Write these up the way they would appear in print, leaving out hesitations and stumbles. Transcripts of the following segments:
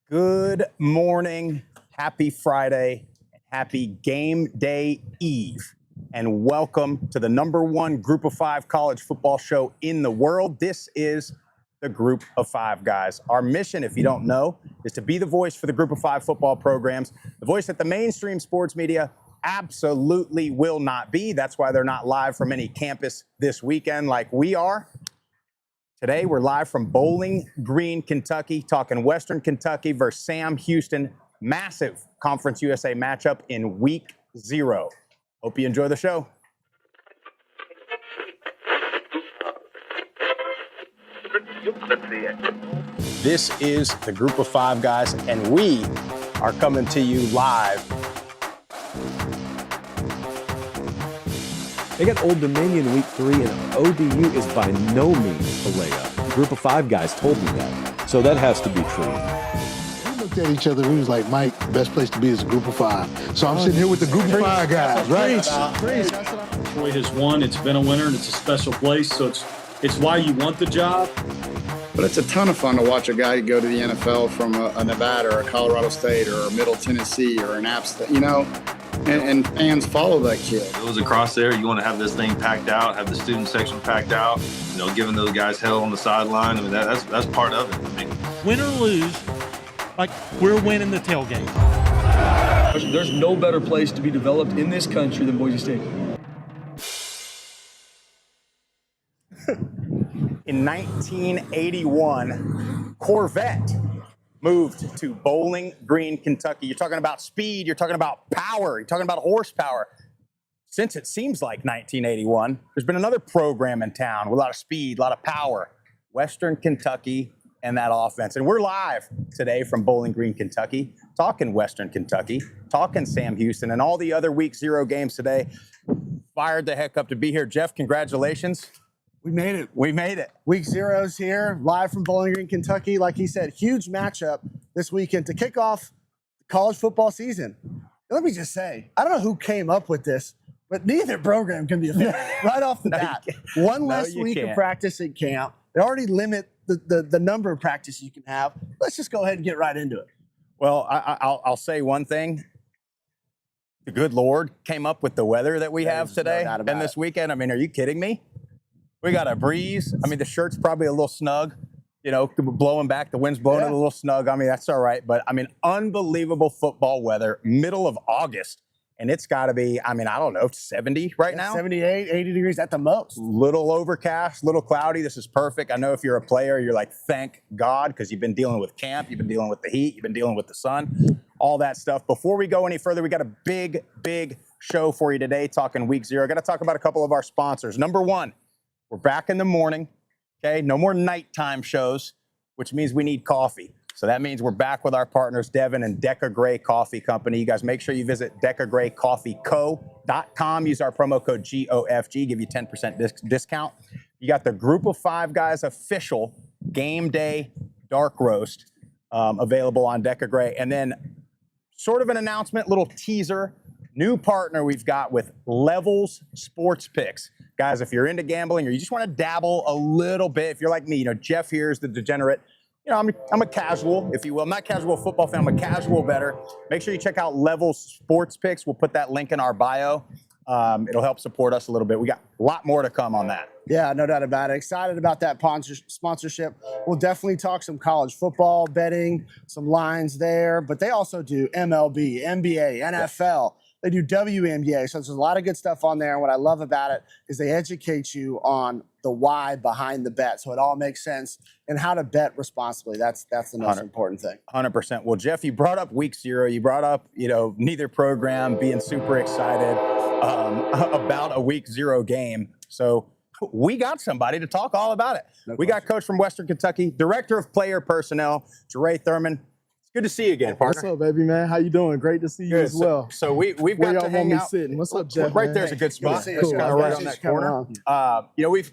Good morning, happy Friday, happy game day eve, and welcome to the #1 Group of 5 college football show in the world. This is the Group of 5 guys. Our mission, if you don't know, is to be the voice for the Group of 5 football programs, the voice that the mainstream sports media absolutely will not be. That's why they're not live from any campus this weekend like we are. Today, we're live from Bowling Green, Kentucky, talking Western Kentucky versus Sam Houston. Massive Conference USA matchup in Week 0. Hope you enjoy the show. This is the Group of 5 guys, and we are coming to you live. They got Old Dominion Week 3, and ODU is by no means a layup. The Group of 5 guys told me that, so that has to be true. We looked at each other, we was like, Mike, the best place to be is a Group of 5. So I'm sitting here with the Group of 5 guys, right? Detroit has won, it's been a winner, and it's a special place, so it's why you want the job. But it's a ton of fun to watch a guy go to the NFL from a Nevada or a Colorado State or a Middle Tennessee or an App State, you know? And fans follow that kid. Those across there, you want to have this thing packed out, have the student section packed out, giving those guys hell on the sideline. I mean, that's part of it. I mean, win or lose, like we're winning the tailgate. There's no better place to be developed in this country than Boise State. In 1981, Corvette moved to Bowling Green, Kentucky. You're talking about speed, you're talking about power, you're talking about horsepower. Since it seems like 1981, there's been another program in town with a lot of speed, a lot of power. Western Kentucky and that offense. And we're live today from Bowling Green, Kentucky, talking Western Kentucky, talking Sam Houston, and all the other Week 0 games today. Fired the heck up to be here. Jeff, congratulations. We made it. We made it. Week 0's here, live from Bowling Green, Kentucky. Like he said, huge matchup this weekend to kick off the college football season. And let me just say, I don't know who came up with this, but neither program can be a favorite right off the bat. One less week of practice at camp. They already limit the number of practices you can have. Let's just go ahead and get right into it. Well, I'll say one thing. The good Lord came up with the weather that we have today and this weekend. I mean, are you kidding me? We got a breeze. I mean, the shirt's probably a little snug, blowing back. The wind's blowing it a little snug. I mean, that's all right. But, I mean, unbelievable football weather, middle of August. And it's got to be, I mean, I don't know, 70 right now? 78, 80 degrees at the most. Little overcast, little cloudy. This is perfect. I know if you're a player, you're like, thank God, because you've been dealing with camp. You've been dealing with the heat. You've been dealing with the sun, all that stuff. Before we go any further, we got a big, big show for you today, talking Week 0. I got to talk about a couple of our sponsors. Number 1. We're back in the morning, okay? No more nighttime shows, which means we need coffee. So that means we're back with our partners, Devin and Deca Gray Coffee Company. You guys make sure you visit decagraycoffeeco.com. Use our promo code GOFG, give you 10% discount. You got the Group of 5 guys official game day dark roast available on Deca Gray. And then sort of an announcement, little teaser, new partner we've got with Levels Sports Picks. Guys, if you're into gambling or you just want to dabble a little bit, if you're like me, Jeff here is the degenerate. I'm a casual, if you will. I'm not a casual football fan. I'm a casual bettor. Make sure you check out Levels Sports Picks. We'll put that link in our bio. It'll help support us a little bit. We got a lot more to come on that. Yeah, no doubt about it. Excited about that sponsorship. We'll definitely talk some college football betting, some lines there. But they also do MLB, NBA, NFL. They do WNBA, so there's a lot of good stuff on there. And what I love about it is they educate you on the why behind the bet, so it all makes sense, and how to bet responsibly. That's the most important thing. 100%. Well, Jeff, you brought up Week 0. You brought up, neither program being super excited about a Week 0 game. So we got somebody to talk all about it. We got coach from Western Kentucky, director of player personnel, Jeray Thurman. Good to see you again, partner. What's up, baby, man? How you doing? Great to see you as well. So we've got to hang out. Sitting? What's up, Jeff? Right there's a good spot. Cool. Kind of right on that corner.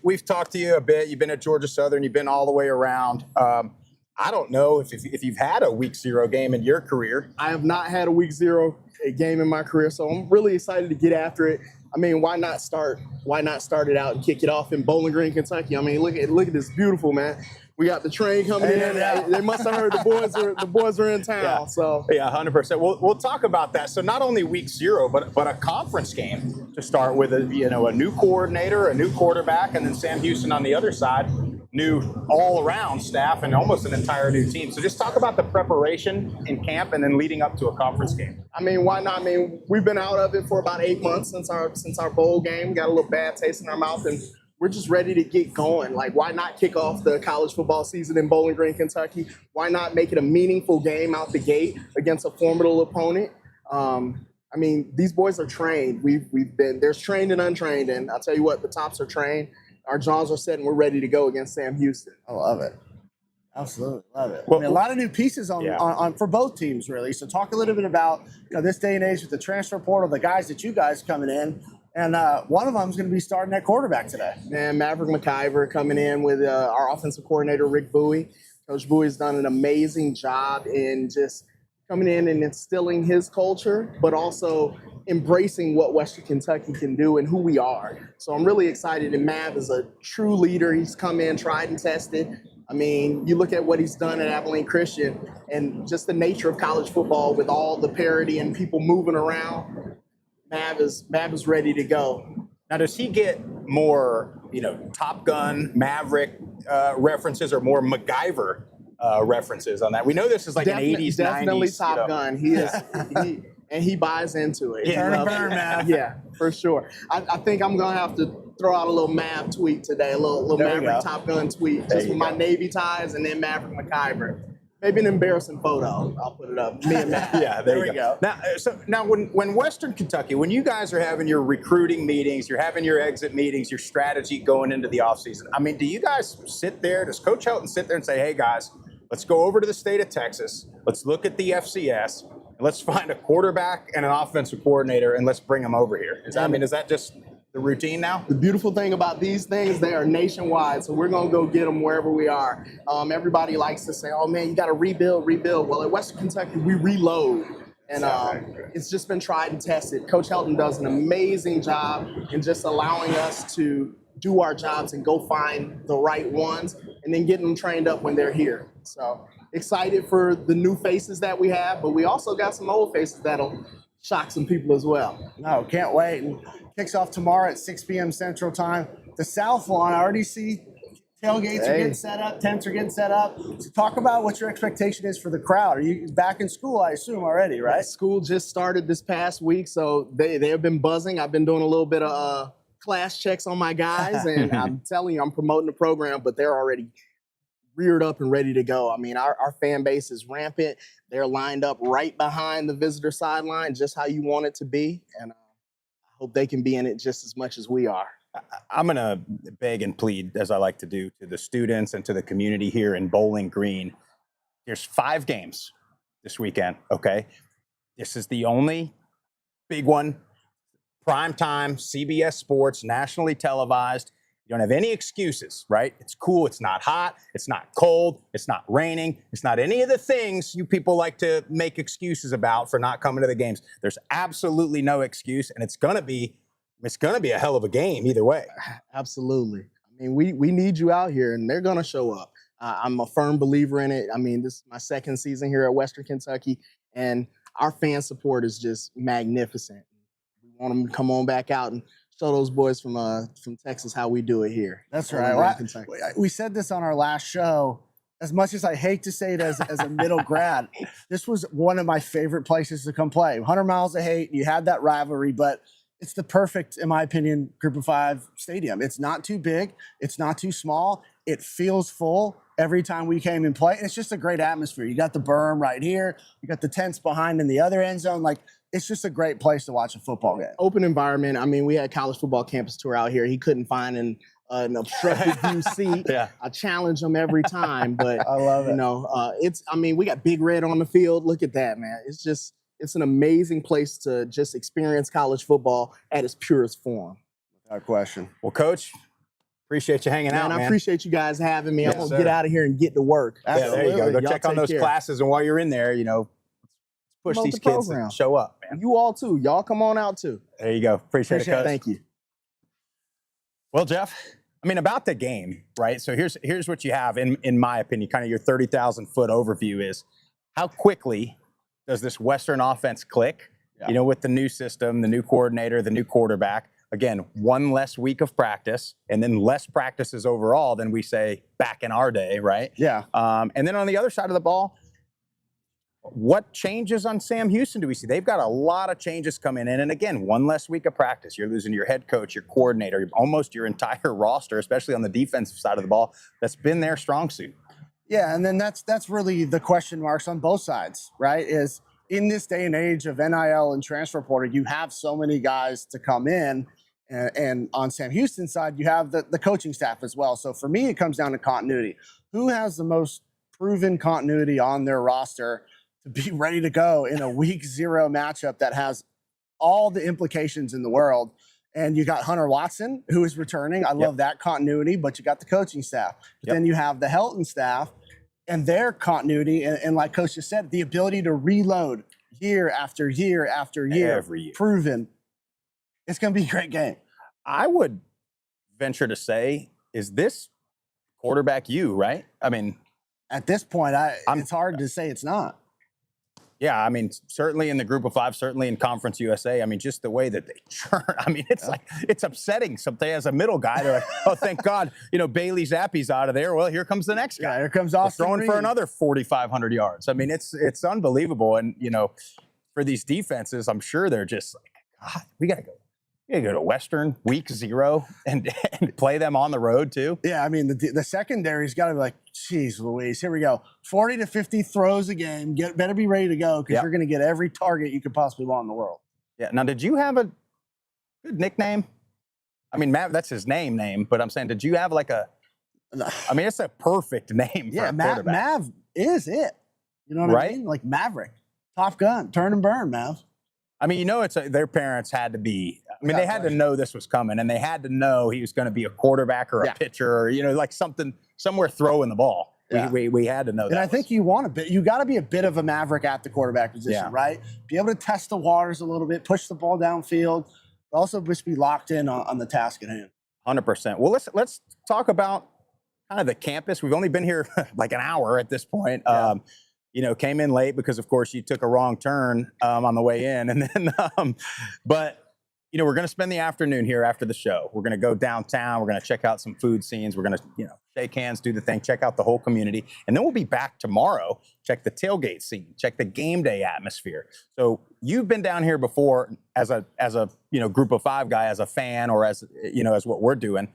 We've talked to you a bit. You've been at Georgia Southern. You've been all the way around. I don't know if you've had a Week 0 game in your career. I have not had a Week 0 game in my career, so I'm really excited to get after it. I mean, why not start it out and kick it off in Bowling Green, Kentucky? I mean, look at this beautiful, man. We got the train coming in. They must have heard the boys are in town. Yeah. So 100%. We'll talk about that. So not only week 0, but a conference game to start with a new coordinator, a new quarterback, and then Sam Houston on the other side, new all-around staff and almost an entire new team. So just talk about the preparation in camp and then leading up to a conference game. I mean, why not? I mean, we've been out of it for about 8 months since our bowl game. Got a little bad taste in our mouth, and we're just ready to get going. Like, why not kick off the college football season in Bowling Green, Kentucky? Why not make it a meaningful game out the gate against a formidable opponent? I mean, these boys are trained. There's trained and untrained, and I'll tell you what, the tops are trained. Our jaws are set, and we're ready to go against Sam Houston. I love it. Absolutely love it. Well, I mean, a lot of new pieces on for both teams, really. So talk a little bit about this day and age with the transfer portal, the guys that you guys coming in. And one of them is going to be starting at quarterback today. And Maverick McIver coming in with our offensive coordinator, Rick Bowie. Coach Bowie has done an amazing job in just coming in and instilling his culture, but also embracing what Western Kentucky can do and who we are. So I'm really excited. And Mav is a true leader. He's come in, tried and tested. I mean, you look at what he's done at Abilene Christian and just the nature of college football with all the parity and people moving around. Mav is ready to go. Now, does he get more, Top Gun, Maverick references or more MacGyver references on that? We know this is like an 80s, definitely 90s. Top Gun. He is, and he buys into it. Yeah, burn, Mav. Yeah, for sure. I think I'm gonna have to throw out a little Mav tweet today, a little Maverick Top Gun tweet, just with my Navy ties and then Maverick McIver. Maybe an embarrassing photo. I'll put it up. Me and Matt. Yeah, there we go. Now, when Western Kentucky, when you guys are having your recruiting meetings, you're having your exit meetings, your strategy going into the offseason, I mean, do you guys sit there, does Coach Helton sit there and say, hey, guys, let's go over to the state of Texas, let's look at the FCS, and let's find a quarterback and an offensive coordinator, and let's bring them over here? Is that just the routine now? The beautiful thing about these things, they are nationwide, so we're going to go get them wherever we are. Everybody likes to say, oh, man, you got to rebuild. Well, at Western Kentucky, we reload. And it's just been tried and tested. Coach Helton does an amazing job in just allowing us to do our jobs and go find the right ones and then getting them trained up when they're here. So excited for the new faces that we have, but we also got some old faces that'll shock some people as well. No, can't wait. And kicks off tomorrow at 6 p.m. Central Time. The South Lawn, I already see tailgates are getting set up, tents are getting set up. So talk about what your expectation is for the crowd. Are you back in school, I assume, already, right? School just started this past week, so they have been buzzing. I've been doing a little bit of class checks on my guys, and I'm telling you, I'm promoting the program, but they're already reared up and ready to go. I mean, our fan base is rampant. They're lined up right behind the visitor sideline, just how you want it to be. And I hope they can be in it just as much as we are. I'm going to beg and plead, as I like to do, to the students and to the community here in Bowling Green. There's 5 games this weekend, okay? This is the only big one. Prime time, CBS Sports, nationally televised. You don't have any excuses, right? It's cool. It's not hot. It's not cold. It's not raining. It's not any of the things you people like to make excuses about for not coming to the games. There's absolutely no excuse, and it's gonna be a hell of a game either way. Absolutely. I mean, we need you out here, and they're gonna show up. I'm a firm believer in it. I mean, this is my second season here at Western Kentucky, and our fan support is just magnificent. We want them to come on back out and show those boys from Texas how we do it here. That's right. Well, we said this on our last show. As much as I hate to say it as a middle grad, this was one of my favorite places to come play. 100 miles of hate. You had that rivalry, but it's the perfect, in my opinion, Group of 5 stadium. It's not too big. It's not too small. It feels full every time we came and play. And it's just a great atmosphere. You got the berm right here. You got the tents behind in the other end zone. Like, it's just a great place to watch a football game. Open environment. I mean, we had college football campus tour out here. He couldn't find an obstructed view seat. Yeah. I challenge him every time, but I love it. We got Big Red on the field. Look at that, man. It's an amazing place to just experience college football at its purest form. Without question. Well, Coach, appreciate you hanging out, man. I appreciate you guys having me. Yes, I'm going to get out of here and get to work. Yeah, there you go. Go check on those classes, and while you're in there, push Promote these the kids program. to show up, man. You all too. Y'all come on out too. There you go. Appreciate it, Coach. Thank you. Well, Jeff, I mean, about the game, right? So here's what you have, in my opinion, kind of your 30,000-foot overview is how quickly does this Western offense click, with the new system, the new coordinator, the new quarterback. Again, one less week of practice and then less practices overall than we say back in our day, right? Yeah. And then on the other side of the ball, what changes on Sam Houston do we see? They've got a lot of changes coming in. And again, one less week of practice. You're losing your head coach, your coordinator, almost your entire roster, especially on the defensive side of the ball, that's been their strong suit. Yeah, and then that's really the question marks on both sides, right? Is in this day and age of NIL and transfer portal, you have so many guys to come in. And on Sam Houston's side, you have the coaching staff as well. So for me, it comes down to continuity. Who has the most proven continuity on their roster to be ready to go in a week 0 matchup that has all the implications in the world? And you got Hunter Watson, who is returning. I love that continuity, but you got the coaching staff. But then you have the Helton staff and their continuity. And like Coach just said, the ability to reload year after year after year, every year. Proven. It's going to be a great game. I would venture to say, is this quarterback you, right? I mean, at this point, it's hard to say it's not. Yeah, I mean, certainly in the group of 5, certainly in Conference USA. I mean, just the way that they churn. I mean, it's like, it's upsetting. Someday as a middle guy, they're like, oh, thank God, Bailey Zappi's out of there. Well, here comes the next guy. Yeah, here comes Austin throwing Reed for another 4,500 yards. I mean, it's unbelievable. And, for these defenses, I'm sure they're just like, God, we got to go. You go to Western week 0 and play them on the road too. Yeah, I mean the secondary's got to be like, geez, Louise, here we go, 40 to 50 throws a game. Better be ready to go because you're going to get every target you could possibly want in the world. Yeah. Now, did you have a good nickname? I mean, Matt, that's his name, but I'm saying, did you have like I mean, it's a perfect name for a quarterback. Mav is it. You know what I mean? Like Maverick, Top Gun, turn and burn, Mav. I mean, their parents had to be. I mean, they had to know this was coming, and they had to know he was going to be a quarterback or a pitcher, or like somewhere throwing the ball. Yeah. We had to know that. And I think you got to be a bit of a maverick at the quarterback position, right? Be able to test the waters a little bit, push the ball downfield, but also just be locked in on the task at hand. 100%. Well, let's talk about kind of the campus. We've only been here like an hour at this point. Yeah. Came in late because, of course, you took a wrong turn on the way in. And then, but, we're going to spend the afternoon here after the show. We're going to go downtown. We're going to check out some food scenes. We're going to, shake hands, do the thing, check out the whole community. And then we'll be back tomorrow, check the tailgate scene, check the game day atmosphere. So you've been down here before as a group of 5 guy, as a fan, or as what we're doing.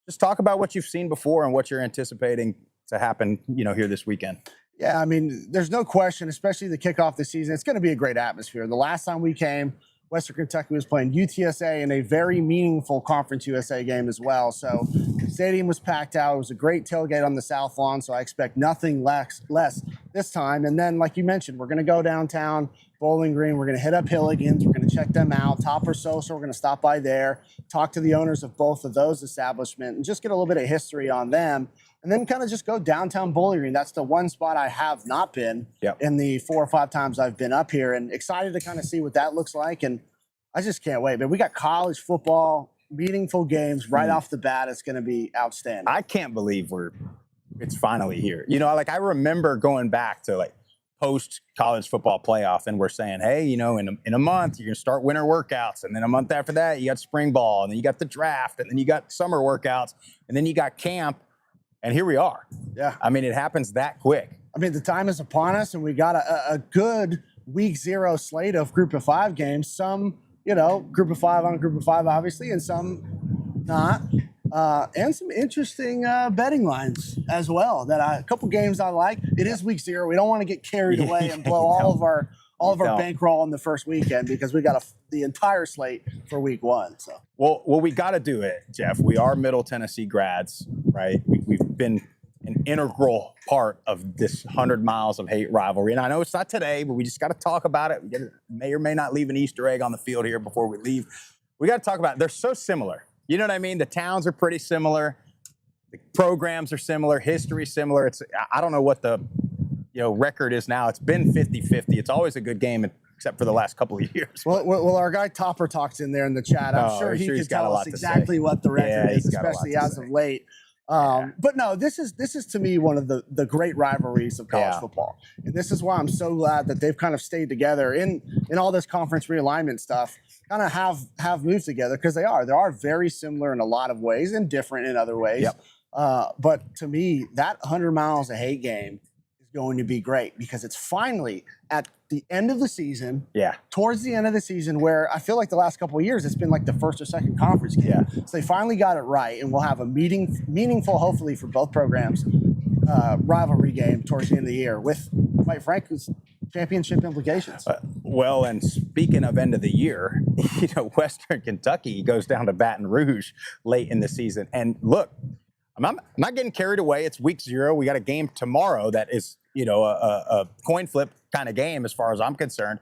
Just talk about what you've seen before and what you're anticipating to happen, here this weekend. Yeah, I mean, there's no question, especially the kickoff this season, it's going to be a great atmosphere. The last time we came, Western Kentucky was playing UTSA in a very meaningful Conference USA game as well. So the stadium was packed out. It was a great tailgate on the South Lawn, so I expect nothing less this time. And then, like you mentioned, we're going to go downtown, Bowling Green. We're going to hit up Hilligan's. We're going to check them out. Topper Sosa, we're going to stop by there, talk to the owners of both of those establishments, and just get a little bit of history on them. And then kind of just go downtown Bowling Green. That's the one spot I have not been in the 4 or 5 times I've been up here, and excited to kind of see what that looks like. And I just can't wait, man. We got college football, meaningful games right off the bat. It's going to be outstanding. I can't believe it's finally here. I remember going back to post college football playoff, and we're saying, hey, in a month you're going to start winter workouts, and then a month after that you got spring ball, and then you got the draft, and then you got summer workouts, and then you got camp. And here we are. Yeah. I mean, it happens that quick. I mean, the time is upon us, and we got a good week 0 slate of group of 5 games. Some, group of 5 on group of 5, obviously, and some not. And some interesting betting lines as well. A couple games I like. It is week 0. We don't want to get carried away and blow all of our bankroll in the first weekend, because we got the entire slate for week 1. So well, we got to do it, Jeff. We are Middle Tennessee grads, right? We've been an integral part of this 100 Miles of Hate rivalry, and I know it's not today, but we just got to talk about it. We may or may not leave an Easter egg on the field here before we leave. We got to talk about it. They're so similar. You know what I mean? The towns are pretty similar. The programs are similar. History similar. I don't know what the record is now. It's been 50-50. It's always a good game, except for the last couple of years. Well, our guy Topper talks in there in the chat. I'm sure he could tell us exactly what the record is, especially as of late. But no, this is to me one of the great rivalries of college football, and this is why I'm so glad that they've kind of stayed together in all this conference realignment stuff. Kind of have moved together because they are very similar in a lot of ways and different in other ways. Yep. But to me, that 100 miles of hate game is going to be great because it's finally at the end of the season. Yeah. Towards the end of the season, where I feel like the last couple of years it's been like the first or second conference game. Yeah. So they finally got it right, and we'll have a meaningful, hopefully for both programs, rivalry game towards the end of the year with, quite frankly, championship implications. Well, and speaking of end of the year, Western Kentucky goes down to Baton Rouge late in the season. And look, I'm not getting carried away. It's week 0. We got a game tomorrow that is, a coin flip kind of game as far as I'm concerned.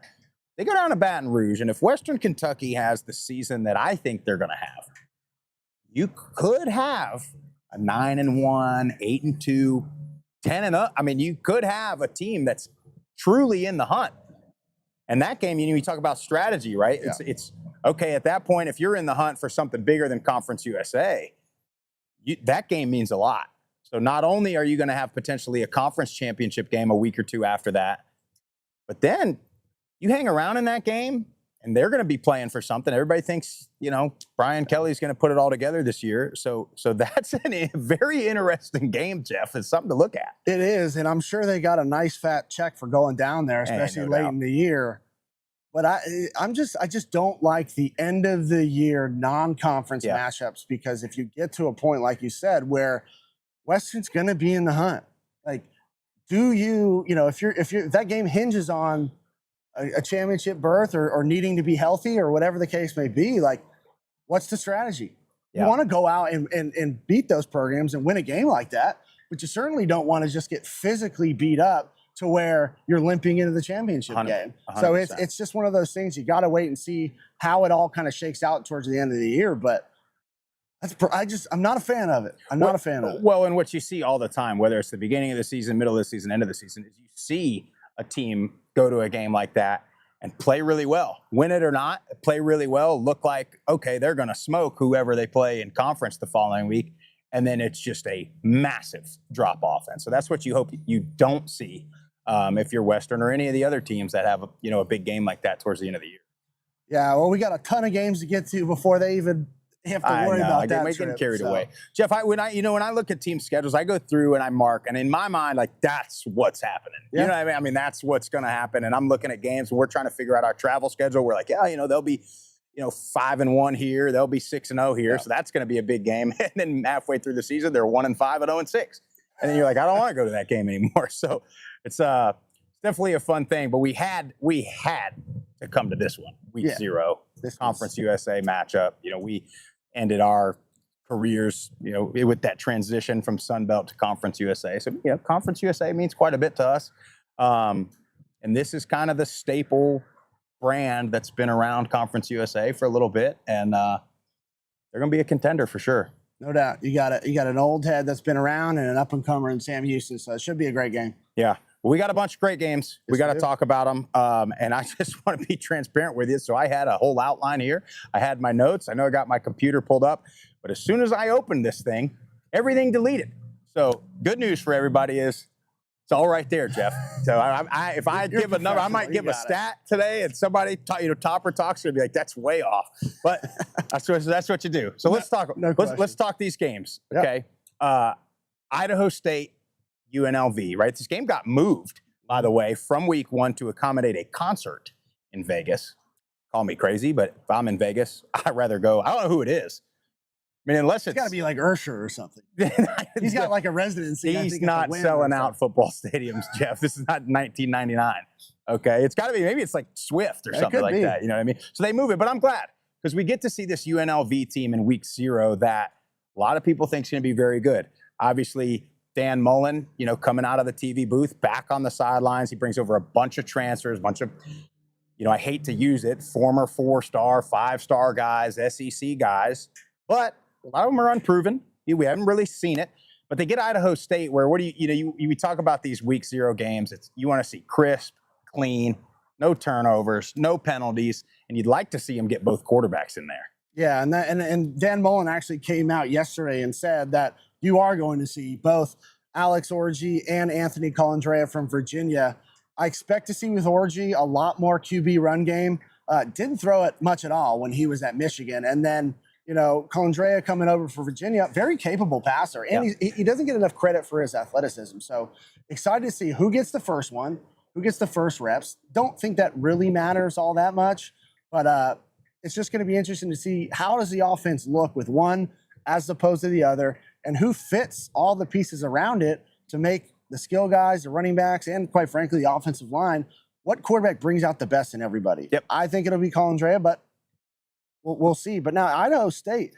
They go down to Baton Rouge, and if Western Kentucky has the season that I think they're going to have, you could have a 9-1, 8-2, 10-0. I mean, you could have a team that's truly in the hunt. And that game, you talk about strategy, right? Yeah. It's okay at that point. If you're in the hunt for something bigger than Conference USA, that game means a lot. So not only are you going to have potentially a conference championship game a week or two after that, but then you hang around in that game and they're going to be playing for something. Everybody thinks, Brian Kelly's going to put it all together this year. So that's a very interesting game, Jeff. It's something to look at. It is, and I'm sure they got a nice fat check for going down there, especially late in the year. But I just don't like the end of the year non-conference matchups, because if you get to a point, like you said, where Western's going to be in the hunt, like, if that game hinges on a championship berth or needing to be healthy or whatever the case may be, like, what's the strategy? You want to go out and beat those programs and win a game like that, but you certainly don't want to just get physically beat up to where you're limping into the championship game. 100%. So it's just one of those things. You got to wait and see how it all kind of shakes out towards the end of the year. But I'm not a fan of it. Not a fan of it. Well, and what you see all the time, whether it's the beginning of the season, middle of the season, end of the season, is you see a team go to a game like that and play really well. Win it or not, play really well, look like, okay, they're going to smoke whoever they play in conference the following week. And then it's just a massive drop off. And so that's what you hope you don't see if you're Western or any of the other teams that have a big game like that towards the end of the year. Yeah, well, we got a ton of games to get to before they even have to worry about that. I get carried away. Jeff, when I look at team schedules, I go through and I mark, and in my mind, like, that's what's happening. You know what I mean? I mean, that's what's going to happen. And I'm looking at games and we're trying to figure out our travel schedule. We're like, they'll be 5-1 here, they'll be 6-0 here. So that's going to be a big game. And then halfway through the season, they're 1-5 and 0-6. And then you're like, I don't want to go to that game anymore. So it's definitely a fun thing. But we had to come to this one, week 0, this Conference USA matchup. We ended our careers, with that transition from Sun Belt to Conference USA. So, Conference USA means quite a bit to us. And this is kind of the staple brand that's been around Conference USA for a little bit. And they're going to be a contender for sure. No doubt. You got an old head that's been around and an up-and-comer in Sam Houston, so it should be a great game. Yeah. Well, we got a bunch of great games. We got to talk about them. And I just want to be transparent with you. So I had a whole outline here. I had my notes. I know I got my computer pulled up. But as soon as I opened this thing, everything deleted. So good news for everybody is it's all right there, Jeff. So if I give a number, I might give a stat today, and somebody, Topper talks, and be like, that's way off. But that's what you do. So let's talk. Let's talk these games. Okay. Idaho State, UNLV, right? This game got moved, by the way, from week 1 to accommodate a concert in Vegas. Call me crazy, but if I'm in Vegas, I'd rather go. I don't know who it is. I mean, unless it's got to be like Ursher or something. He's got like a residency. He's not selling out football stadiums, Jeff. This is not 1999. Okay. It's got to be, maybe it's like Swift or something like that. You know what I mean? So they move it, but I'm glad because we get to see this UNLV team in week 0 that a lot of people think is going to be very good. Obviously, Dan Mullen, coming out of the TV booth, back on the sidelines. He brings over a bunch of transfers, a bunch of, I hate to use it, former 4-star, 5-star guys, SEC guys, but a lot of them are unproven. We haven't really seen it. But they get Idaho State, where we talk about these week 0 games. You want to see crisp, clean, no turnovers, no penalties, and you'd like to see them get both quarterbacks in there. Yeah, and Dan Mullen actually came out yesterday and said that you are going to see both Alex Orji and Anthony Colandrea from Virginia. I expect to see with Orji a lot more QB run game. Didn't throw it much at all when he was at Michigan. And then, Colandrea coming over for Virginia, very capable passer. And he doesn't get enough credit for his athleticism. So excited to see who gets the first one, who gets the first reps. Don't think that really matters all that much. But it's just going to be interesting to see how does the offense look with one as opposed to the other, and who fits all the pieces around it to make the skill guys, the running backs, and quite frankly, the offensive line. What quarterback brings out the best in everybody? Yep. I think it'll be Colandrea, but we'll see. But now Idaho State,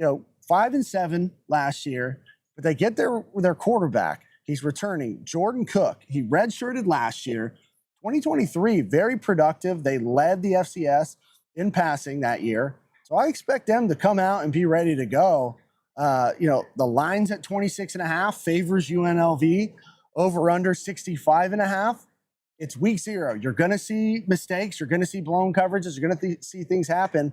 5-7 last year, but they get their quarterback. He's returning. Jordan Cook. He redshirted last year. 2023, very productive. They led the FCS in passing that year. So I expect them to come out and be ready to go. The line's at 26.5, favors UNLV, over under 65.5. It's week 0. You're going to see mistakes. You're going to see blown coverages. You're going to see things happen.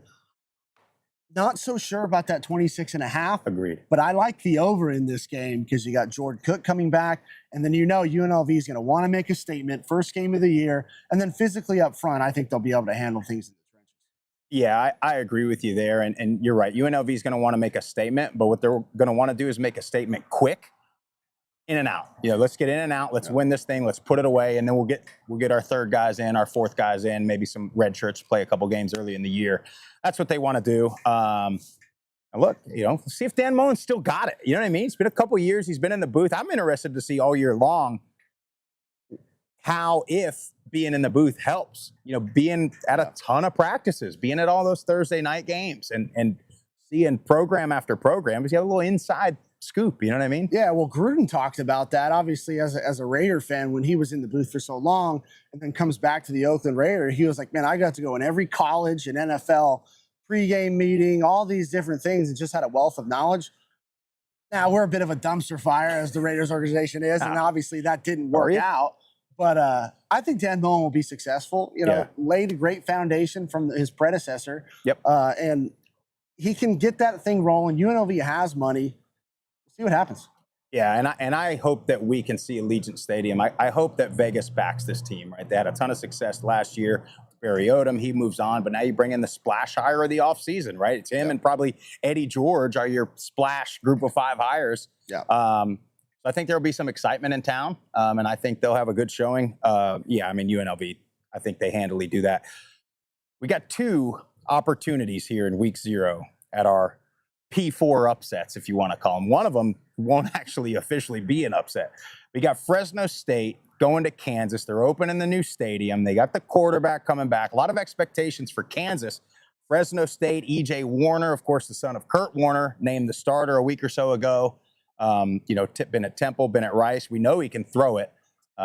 Not so sure about that 26.5. Agreed. But I like the over in this game because you got Jordan Cook coming back. And then UNLV is going to want to make a statement. First game of the year. And then physically up front, I think they'll be able to handle things in the trenches. Yeah, I agree with you there. And you're right. UNLV is going to want to make a statement. But what they're going to want to do is make a statement quick. In and out. Let's get in and out. Let's win this thing. Let's put it away, and then we'll get our third guys in, our fourth guys in, maybe some red shirts play a couple games early in the year. That's what they want to do. And look, see if Dan Mullen still got it. You know what I mean? It's been a couple years. He's been in the booth. I'm interested to see all year long if being in the booth helps. Being at a ton of practices, being at all those Thursday night games, and seeing program after program, because you have a little inside scoop, you know what I mean? Yeah, well, Gruden talked about that, obviously, as a Raider fan when he was in the booth for so long and then comes back to the Oakland Raider. He was like, man, I got to go in every college and NFL pregame meeting, all these different things, and just had a wealth of knowledge. Now, we're a bit of a dumpster fire as the Raiders organization is, and obviously that didn't work out. But I think Dan Mullen will be successful. Laid a great foundation from his predecessor. Yep. And he can get that thing rolling. UNLV has money. See what happens. Yeah, and I hope that we can see Allegiant Stadium. I hope that Vegas backs this team, right? They had a ton of success last year. Barry Odom, he moves on, but now you bring in the splash hire of the offseason, right? It's him and probably Eddie George are your splash group of 5 hires. Yeah. So I think there'll be some excitement in town, and I think they'll have a good showing. UNLV, I think they handily do that. We got 2 opportunities here in week 0 at our P4 upsets, if you want to call them. One of them won't actually officially be an upset. We got Fresno State going to Kansas. They're opening the new stadium. They got the quarterback coming back. A lot of expectations for Kansas. Fresno State, E.J. Warner, of course, the son of Kurt Warner, named the starter a week or so ago. Been at Temple, been at Rice. We know he can throw it.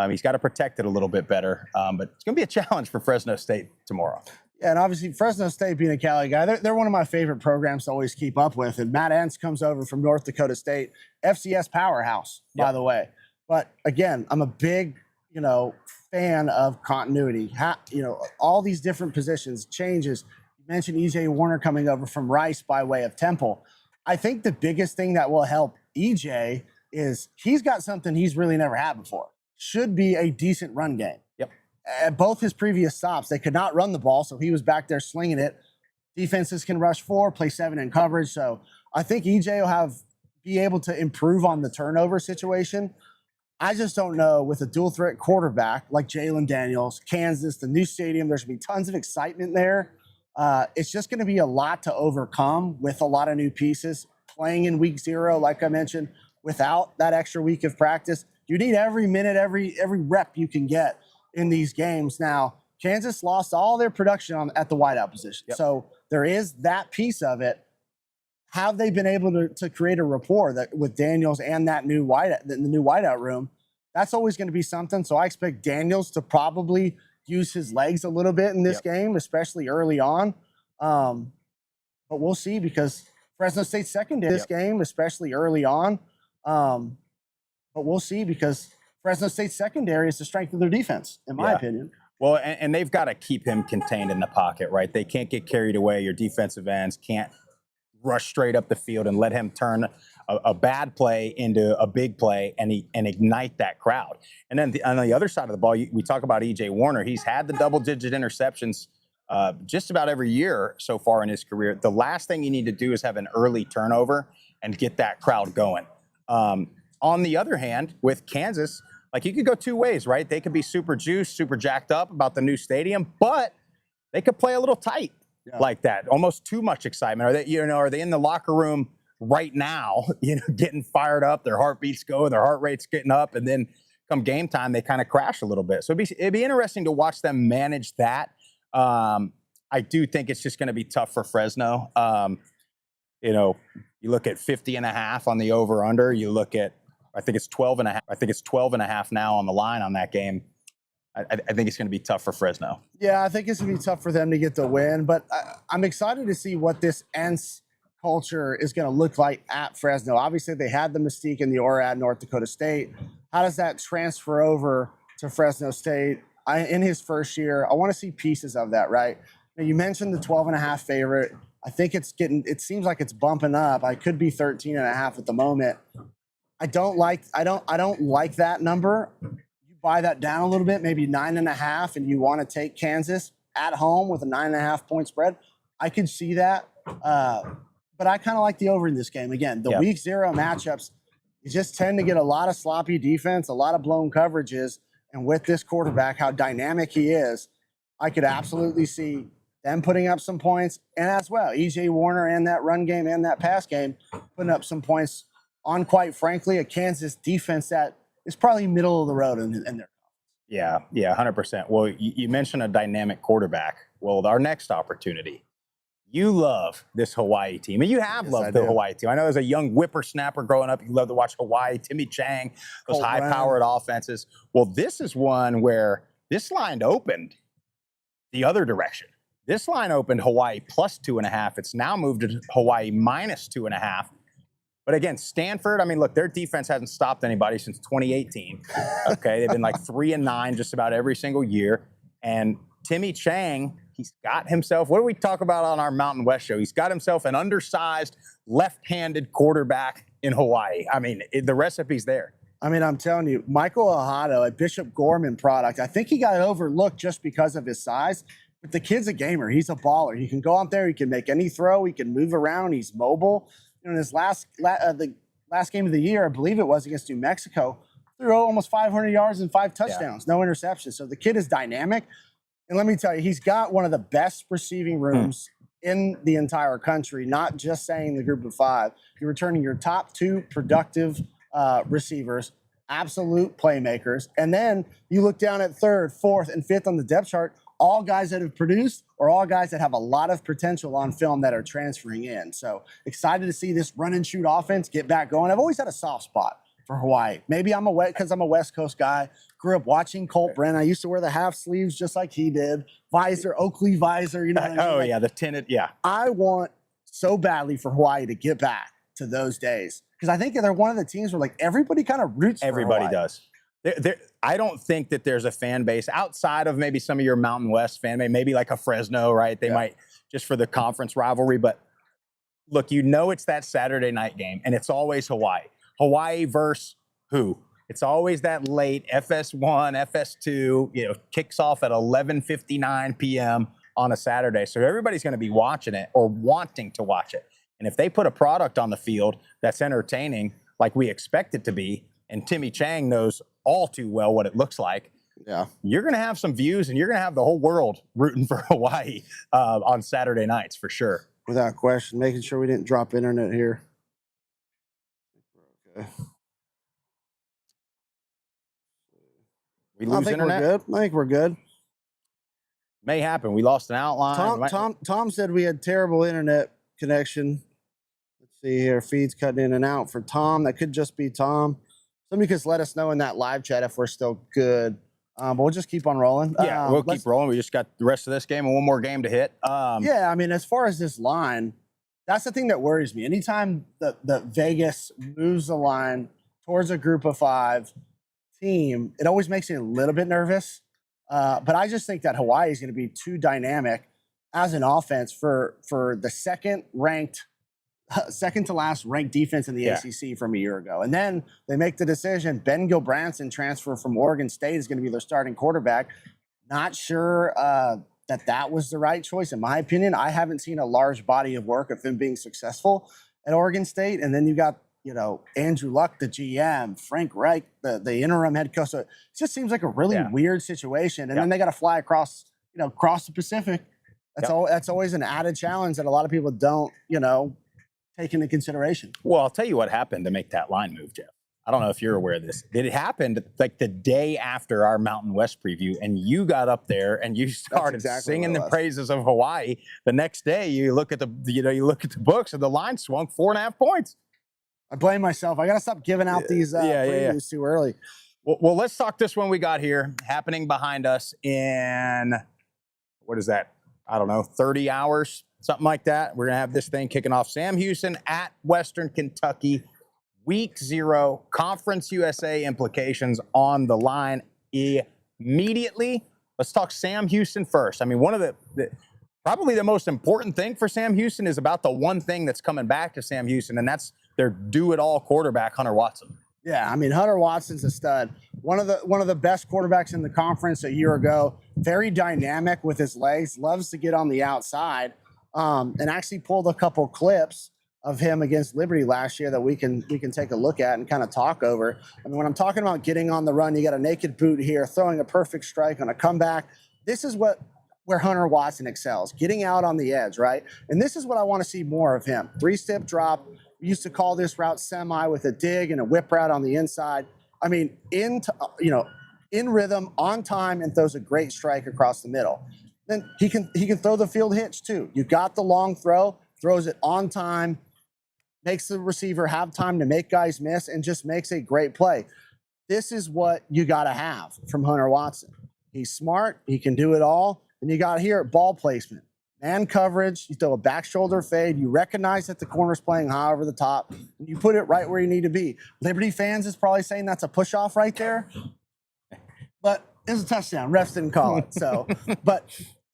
He's got to protect it a little bit better. But it's going to be a challenge for Fresno State tomorrow. Yeah, and obviously Fresno State being a Cali guy, they're one of my favorite programs to always keep up with. And Matt Entz comes over from North Dakota State, FCS powerhouse, by the way. But again, I'm a big, fan of continuity. All these different positions, changes. You mentioned EJ Warner coming over from Rice by way of Temple. I think the biggest thing that will help EJ is he's got something he's really never had before. Should be a decent run game. Yep. At both his previous stops, they could not run the ball, so he was back there slinging it. Defenses can rush 4, play 7 in coverage. So I think EJ will be able to improve on the turnover situation. I just don't know with a dual threat quarterback like Jalen Daniels, Kansas, the new stadium, there's going to be tons of excitement there. It's just going to be a lot to overcome with a lot of new pieces. Playing in week 0, like I mentioned, without that extra week of practice, you need every minute, every rep you can get in these games. Now, Kansas lost all their production at the wideout position. Yep. So there is that piece of it. Have they been able to create a rapport with Daniels and that new the new wideout room? That's always going to be something. So I expect Daniels to probably use his legs a little bit in this game, especially early on. But we'll see, because Fresno State secondary this game, especially early on. But we'll see, because Fresno State's secondary is the strength of their defense, in my opinion. Well, and they've got to keep him contained in the pocket, right? They can't get carried away. Your defensive ends can't rush straight up the field and let him turn a bad play into a big play and ignite that crowd. And then on the other side of the ball, we talk about E.J. Warner. He's had the double-digit interceptions just about every year so far in his career. The last thing you need to do is have an early turnover and get that crowd going. On the other hand, with Kansas, like, you could go two ways, right? They could be super juiced, super jacked up about the new stadium, but they could play a little tight like that. Almost too much excitement. Are they in the locker room right now, getting fired up, their heartbeats go, their heart rate's getting up, and then come game time, they kind of crash a little bit. So it'd be interesting to watch them manage that. I do think it's just going to be tough for Fresno. You look at 50.5 on the over-under. You look at, I think it's 12.5. I think it's 12.5 now on the line on that game. I think it's going to be tough for Fresno. Yeah, I think it's going to be tough for them to get the win, but I'm excited to see what this Ents culture is going to look like at Fresno. Obviously, they had the mystique in the aura at North Dakota State. How does that transfer over to Fresno State in his first year? I want to see pieces of that, right? Now, you mentioned the 12.5 favorite. I think it seems like it's bumping up. I could be 13.5 at the moment. I don't like that number. You buy that down a little bit, maybe 9.5, and you want to take Kansas at home with a 9.5 point spread. I could see that. But I kind of like the over in this game. Again, the week 0 matchups, you just tend to get a lot of sloppy defense, a lot of blown coverages. And with this quarterback, how dynamic he is, I could absolutely see them putting up some points. And as well, E.J. Warner and that run game and that pass game putting up some points on, quite frankly, a Kansas defense that is probably middle of the road in their. Yeah, 100%. Well, you mentioned a dynamic quarterback. Well, our next opportunity. You love this Hawaii team, and you have loved the Hawaii team. I know as a young whippersnapper growing up, you love to watch Hawaii, Timmy Chang, those high-powered offenses. Well, this is one where this line opened the other direction. This line opened Hawaii plus 2.5. It's now moved to Hawaii minus 2.5. But again, Stanford, I mean, look, their defense hasn't stopped anybody since 2018. Okay, they've been like 3-9 just about every single year. And Timmy Chang, he's got himself, what do we talk about on our Mountain West show? He's got himself an undersized, left-handed quarterback in Hawaii. I mean, the recipe's there. I mean, I'm telling you, Michael Ahado, a Bishop Gorman product, I think he got overlooked just because of his size. But the kid's a gamer. He's a baller. He can go out there. He can make any throw. He can move around. He's mobile. In his the last game of the year, I believe it was against New Mexico, threw almost 500 yards and 5 touchdowns, no interceptions. So the kid is dynamic. And let me tell you, he's got one of the best receiving rooms in the entire country, not just saying the group of 5. You're returning your top 2 productive receivers, absolute playmakers. And then you look down at 3rd, 4th, and 5th on the depth chart, all guys that have produced or all guys that have a lot of potential on film that are transferring in. So excited to see this run and shoot offense get back going. I've always had a soft spot for Hawaii. Maybe because I'm a West Coast guy. Grew up watching Colt Brennan. I used to wear the half sleeves just like he did. Visor, Oakley visor, you know what I mean? Oh, yeah, the tinted, yeah. I want so badly for Hawaii to get back to those days. Because I think they're one of the teams where, like, everybody kind of roots for Everybody Hawaii. does. I don't think that there's a fan base outside of maybe some of your Mountain West fan base, maybe like a Fresno, right? They might just for the conference rivalry. But look, it's that Saturday night game, and it's always Hawaii. Hawaii versus who? It's always that late FS1, FS2, kicks off at 11:59 p.m. on a Saturday. So everybody's going to be watching it or wanting to watch it. And if they put a product on the field that's entertaining like we expect it to be, and Timmy Chang knows all too well what it looks like, you're going to have some views, and you're going to have the whole world rooting for Hawaii on Saturday nights for sure. Without question. Making sure we didn't drop internet here. Okay. We lose internet? We're good. I think we're good. May happen. We lost an outline. Tom said we had terrible internet connection. Let's see here. Feeds cutting in and out for Tom. That could just be Tom. Somebody just let us know in that live chat if we're still good. But we'll just keep on rolling. Yeah, we'll keep rolling. We just got the rest of this game and one more game to hit. Yeah, I mean, as far as this line, that's the thing that worries me. Anytime the Vegas moves the line towards a group of 5 team, it always makes me a little bit nervous. But I just think that Hawaii is going to be too dynamic as an offense for the second to last ranked defense in the ACC from a year ago. And then they make the decision. Ben Gilbranson, transfer from Oregon State, is going to be their starting quarterback. Not sure that was the right choice, in my opinion. I haven't seen a large body of work of him being successful at Oregon State. And then you got, Andrew Luck, the GM, Frank Reich, the interim head coach. So it just seems like a really weird situation. And then they got to fly across the Pacific. That's always an added challenge that a lot of people don't, take into consideration. Well, I'll tell you what happened to make that line move, Jeff. I don't know if you're aware of this. It happened like the day after our Mountain West preview, and you got up there and you started singing the praises of Hawaii. The next day, you look at the books, and the line swung 4.5 points. I blame myself. I got to stop giving out these previews too early. Well, let's talk this one we got here happening behind us in, what is that? I don't know, 30 hours, something like that. We're going to have this thing kicking off. Sam Houston at Western Kentucky. Week 0, Conference USA implications on the line immediately. Let's talk Sam Houston first. I mean, one of probably the most important thing for Sam Houston is about the one thing that's coming back to Sam Houston, and that's their do-it-all quarterback, Hunter Watson. Yeah, I mean, Hunter Watson's a stud. One of the best quarterbacks in the conference a year ago. Very dynamic with his legs. Loves to get on the outside, and actually pulled a couple clips of him against Liberty last year that we can take a look at and kind of talk over. I mean, when I'm talking about getting on the run, you got a naked boot here, throwing a perfect strike on a comeback. This is where Hunter Watson excels, getting out on the edge, right? And this is what I want to see more of him. 3-step drop. We used to call this route semi with a dig and a whip route on the inside. I mean, in rhythm, on time, and throws a great strike across the middle. Then he can throw the field hitch too. You got the long throw, throws it on time, makes the receiver have time to make guys miss, and just makes a great play. This is what you got to have from Hunter Watson. He's smart. He can do it all. And you got here ball placement, man coverage. You throw a back shoulder fade. You recognize that the corner's playing high over the top, and you put it right where you need to be. Liberty fans is probably saying that's a push off right there, but it's a touchdown. Refs didn't call it. So, but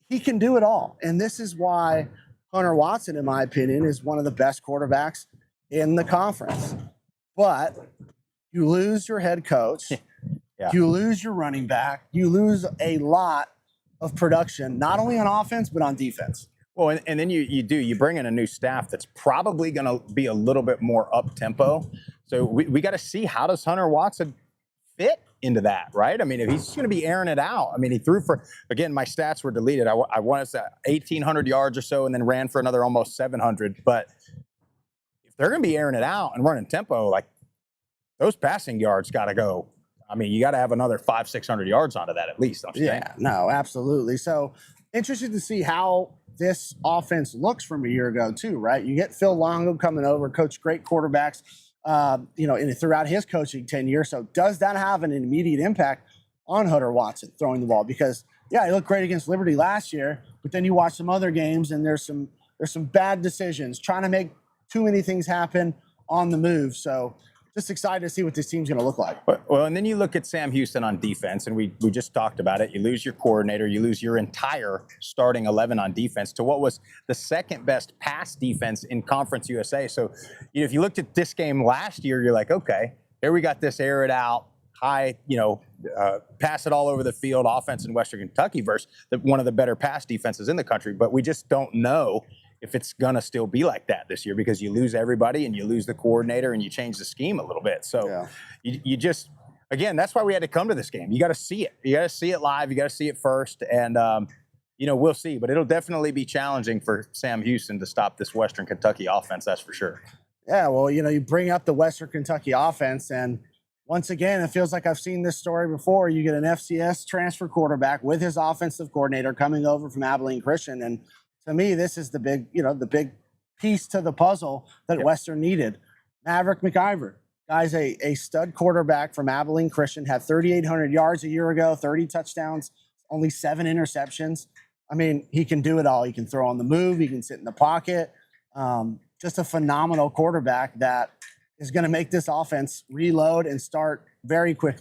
he can do it all. And this is why Hunter Watson, in my opinion, is one of the best quarterbacks in the conference. But you lose your head coach, you lose your running back, you lose a lot of production, not only on offense, but on defense. Well, and then you bring in a new staff that's probably going to be a little bit more up-tempo. So we got to see, how does Hunter Watson fit into that, right? I mean, if he's going to be airing it out. I mean, he threw for, again, my stats were deleted. I wanted to say 1,800 yards or so, and then ran for another almost 700. But if they're going to be airing it out and running tempo, like, those passing yards got to go. I mean, you got to have another 500-600 yards onto that at least. Yeah, no, absolutely. So interested to see how this offense looks from a year ago too, right? You get Phil Longo coming over, coached great quarterbacks, throughout his coaching tenure. So does that have an immediate impact on Hunter Watson throwing the ball? Because he looked great against Liberty last year, but then you watch some other games and there's some bad decisions, trying to make too many things happen on the move. So just excited to see what this team's going to look like. Well, and then you look at Sam Houston on defense, and we just talked about it. You lose your coordinator. You lose your entire starting 11 on defense to what was the second best pass defense in Conference USA. So, if you looked at this game last year, you're like, okay, here we got this air it out, high, pass it all over the field offense in Western Kentucky versus one of the better pass defenses in the country. But we just don't know if it's going to still be like that this year, because you lose everybody and you lose the coordinator and you change the scheme a little bit. So you just, again, that's why we had to come to this game. You got to see it. You got to see it live. You got to see it first. And, we'll see. But it'll definitely be challenging for Sam Houston to stop this Western Kentucky offense, that's for sure. Yeah, well, you bring up the Western Kentucky offense, and once again, it feels like I've seen this story before. You get an FCS transfer quarterback with his offensive coordinator coming over from Abilene Christian, and to me, this is the big piece to the puzzle that Western needed. Maverick McIver, guy's a stud quarterback from Abilene Christian, had 3,800 yards a year ago, 30 touchdowns, only 7 interceptions. I mean, he can do it all. He can throw on the move. He can sit in the pocket. just a phenomenal quarterback that is going to make this offense reload and start very quickly.